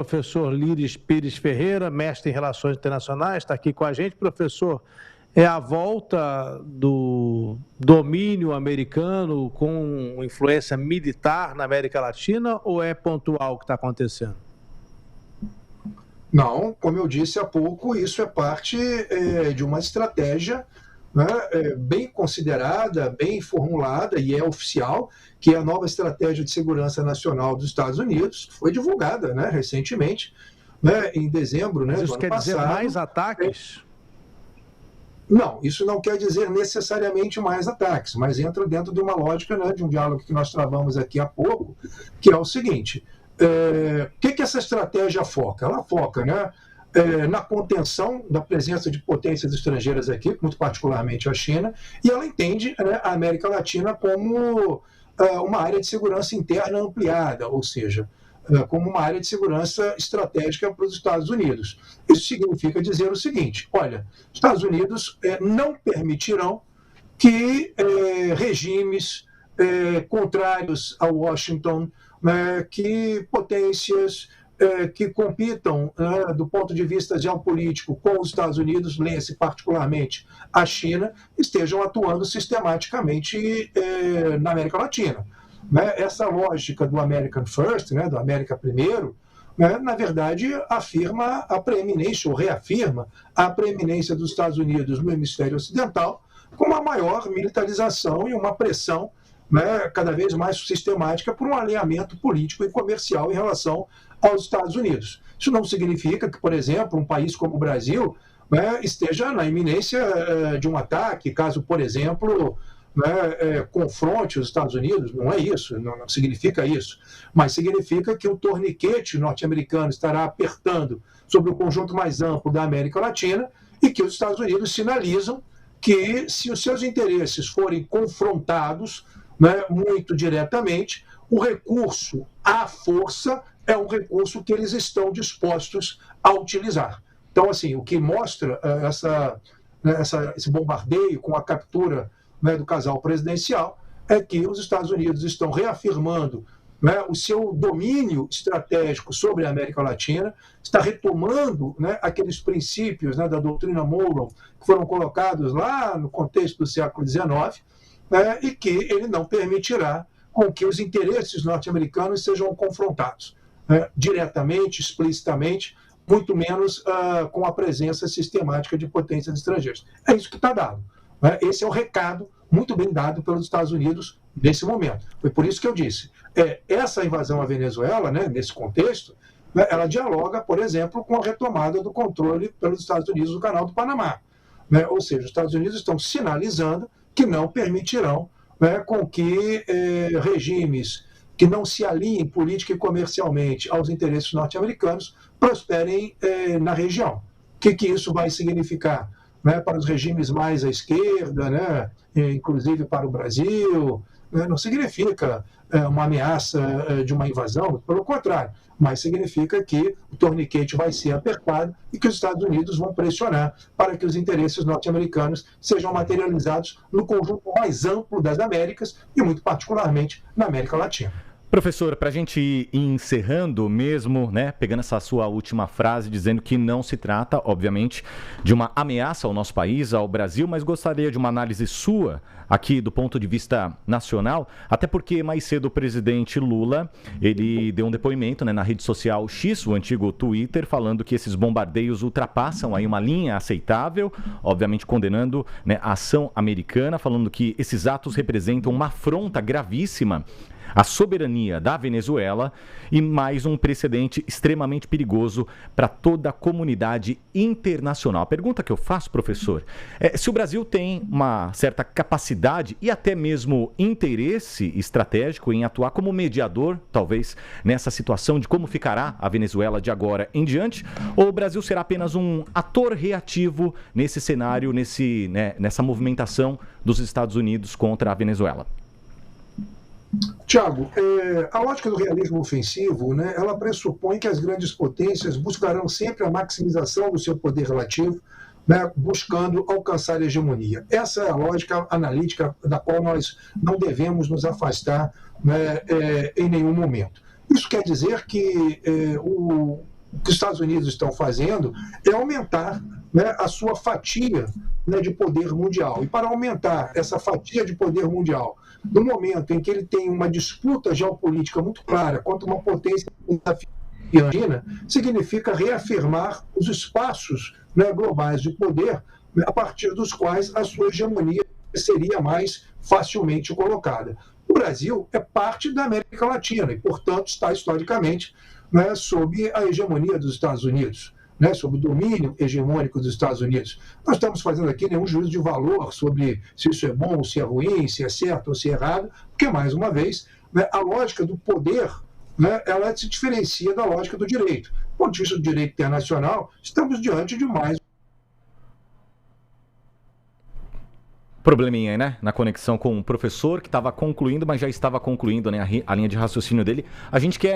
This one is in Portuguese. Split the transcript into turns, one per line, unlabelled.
Professor Líris Pires Ferreira, mestre em Relações Internacionais, está aqui com a gente. Professor, é a volta do domínio americano com influência militar na América Latina ou é pontual o que está acontecendo?
Não, como eu disse há pouco, isso é parte de uma estratégia, né, bem considerada, bem formulada e é oficial, que é a nova estratégia de segurança nacional dos Estados Unidos, que foi divulgada, né, recentemente, né, em dezembro, né, do ano passado.
Isso quer dizer mais ataques?
Não, isso não quer dizer necessariamente mais ataques, mas entra dentro de uma lógica, né, de um diálogo que nós travamos aqui há pouco, que é o seguinte: o que essa estratégia foca? Ela foca, né, na contenção da presença de potências estrangeiras aqui, muito particularmente a China, e ela entende, né, a América Latina como uma área de segurança interna ampliada, ou seja, como uma área de segurança estratégica para os Estados Unidos. Isso significa dizer o seguinte: olha, os Estados Unidos não permitirão que regimes contrários a Washington, que potências que compitam do ponto de vista geopolítico com os Estados Unidos, leia-se particularmente a China, estejam atuando sistematicamente na América Latina. Essa lógica do American First, do América Primeiro, na verdade, afirma a preeminência, ou reafirma a preeminência dos Estados Unidos no hemisfério ocidental, com uma maior militarização e uma pressão cada vez mais sistemática por um alinhamento político e comercial em relação aos Estados Unidos. Isso não significa que, por exemplo, um país como o Brasil esteja na iminência de um ataque, caso, por exemplo, confronte os Estados Unidos. Não é isso, não significa isso, mas significa que o torniquete norte-americano estará apertando sobre o conjunto mais amplo da América Latina e que os Estados Unidos sinalizam que, se os seus interesses forem confrontados muito diretamente, o recurso à força é um recurso que eles estão dispostos a utilizar. Então, assim, o que mostra esse bombardeio com a captura do casal presidencial é que os Estados Unidos estão reafirmando o seu domínio estratégico sobre a América Latina, está retomando aqueles princípios da doutrina Monroe que foram colocados lá no contexto do século XIX, e que ele não permitirá com que os interesses norte-americanos sejam confrontados diretamente, explicitamente, muito menos com a presença sistemática de potências estrangeiras. É isso que está dado. Esse é o recado muito bem dado pelos Estados Unidos nesse momento. Foi por isso que eu disse, essa invasão à Venezuela, nesse contexto, ela dialoga, por exemplo, com a retomada do controle pelos Estados Unidos do Canal do Panamá. Ou seja, os Estados Unidos estão sinalizando que não permitirão com que regimes que não se alinhem política e comercialmente aos interesses norte-americanos prosperem na região. O que isso vai significar para os regimes mais à esquerda, inclusive para o Brasil? Não significa uma ameaça de uma invasão, pelo contrário, mas significa que o torniquete vai ser apertado e que os Estados Unidos vão pressionar para que os interesses norte-americanos sejam materializados no conjunto mais amplo das Américas e, muito particularmente, na América Latina.
Professor, para a gente ir encerrando mesmo, pegando essa sua última frase, dizendo que não se trata, obviamente, de uma ameaça ao nosso país, ao Brasil, mas gostaria de uma análise sua aqui do ponto de vista nacional, até porque mais cedo o presidente Lula, ele deu um depoimento na rede social X, o antigo Twitter, falando que esses bombardeios ultrapassam aí uma linha aceitável, obviamente condenando a ação americana, falando que esses atos representam uma afronta gravíssima a soberania da Venezuela e mais um precedente extremamente perigoso para toda a comunidade internacional. A pergunta que eu faço, professor, é se o Brasil tem uma certa capacidade e até mesmo interesse estratégico em atuar como mediador, talvez, nessa situação de como ficará a Venezuela de agora em diante, ou o Brasil será apenas um ator reativo nesse cenário, nessa movimentação dos Estados Unidos contra a Venezuela?
Tiago, a lógica do realismo ofensivo, ela pressupõe que as grandes potências buscarão sempre a maximização do seu poder relativo, buscando alcançar a hegemonia. Essa é a lógica analítica da qual nós não devemos nos afastar em nenhum momento. Isso quer dizer que o que os Estados Unidos estão fazendo é aumentar, né, a sua fatia, né, de poder mundial. E para aumentar essa fatia de poder mundial, no momento em que ele tem uma disputa geopolítica muito clara contra uma potência desafiante, significa reafirmar os espaços, né, globais de poder, a partir dos quais a sua hegemonia seria mais facilmente colocada. O Brasil é parte da América Latina e, portanto, está historicamente, né, sob a hegemonia dos Estados Unidos, né, sob o domínio hegemônico dos Estados Unidos. Nós estamos fazendo aqui nenhum juízo de valor sobre se isso é bom ou se é ruim, se é certo ou se é errado, porque, mais uma vez, né, a lógica do poder, né, ela se diferencia da lógica do direito. Do ponto de vista do direito internacional, estamos diante de mais
probleminha aí, né? Na conexão com o professor que estava concluindo, mas já estava concluindo, né, a linha de raciocínio dele. A gente quer